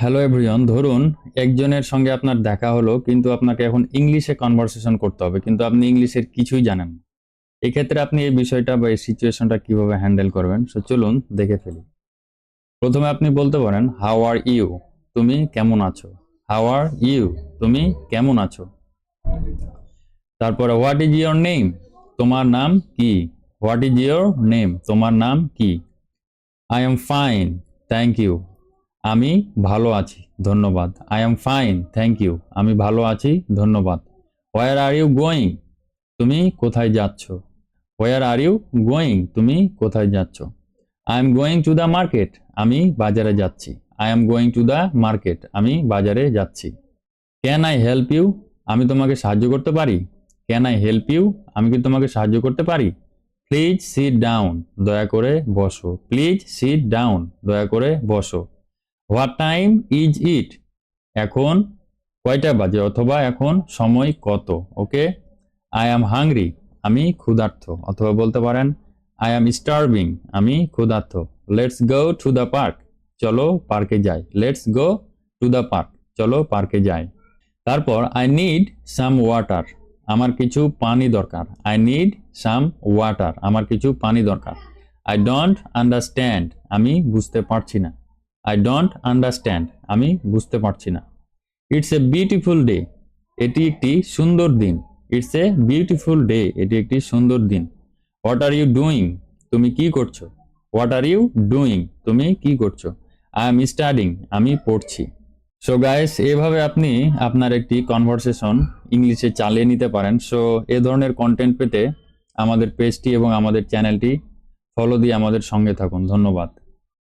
Hello everyone, ধরুন একজনের সঙ্গে আপনার দেখা হলো, কিন্তু আপনাকে এখন ইংলিশে কনভারসেশন করতে হবে, কিন্তু আপনি ইংলিশের কিছুই জানেন না। এক্ষেত্রে আপনি এই বিষয়টা বা এই সিচুয়েশনটা কিভাবে হ্যান্ডেল করবেন, সো চলুন দেখে ফেলি। প্রথমে আপনি বলতে পারেন হাউ আর ইউ, তুমি কেমন আছো। হাউ আর ইউ, তুমি কেমন আছো। তারপরে হোয়াট ইজ ইয়োর নেম, তোমার নাম কি। হোয়াট ইজ ইয়োর নেম, তোমার নাম কি। I am fine, thank you, আমি ভালো আছি ধন্যবাদ। I am fine thank you, আমি ভালো আছি ধন্যবাদ। হোয়ার আর ইউ গোয়িং, তুমি কোথায় যাচ্ছ। হোয়ার আর ইউ গোয়িং, তুমি কোথায় যাচ্ছ। I am going to the market, আমি বাজারে যাচ্ছি। I am going to the market, আমি বাজারে যাচ্ছি। ক্যান আই হেল্প ইউ, আমি তোমাকে সাহায্য করতে পারি। ক্যান আই হেল্প ইউ, আমি কি তোমাকে সাহায্য করতে পারি। প্লিজ সিট ডাউন, দয়া করে বসো। প্লিজ সিট ডাউন, দয়া করে বসো। হোয়াট টাইম ইজ ইট, এখন কয়টা বাজে অথবা এখন সময় কত। ওকে। আই অ্যাম হাংরি, আমি ক্ষুধার্ত, অথবা বলতে পারেন আই অ্যাম স্টার্ভিং, আমি ক্ষুধার্ত। Let's go to the park, চলো পার্কে যাই। Let's go to the park, চলো পার্কে যাই। তারপর আই নিড সাম ওয়াটার, আমার কিছু পানি দরকার। আই নিড সাম ওয়াটার, আমার কিছু পানি দরকার। আই ডোন্ট আন্ডারস্ট্যান্ড, আমি বুঝতে পারছি না। আই ডোন্ট আন্ডারস্ট্যান্ড, আমি বুঝতে পারছি না। ইটস এ বিউটিফুল ডে, এটি একটি সুন্দর দিন। ইটস এ বিউটিফুল ডে, এটি একটি সুন্দর দিন। হোয়াট আর ইউ ডুইং, তুমি কি করছো। হোয়াট আর ইউ ডুইং, তুমি কি করছো। আই এম স্টাডিং, আমি পড়ছি। সো গাইস, এভাবে আপনি আপনার একটি কনভারসেশন ইংলিশে চালিয়ে নিতে পারেন। সো এ ধরনের কন্টেন্ট পেতে আমাদের পেজটি এবং আমাদের চ্যানেলটি ফলো দিয়ে আমাদের সঙ্গে থাকুন। ধন্যবাদ।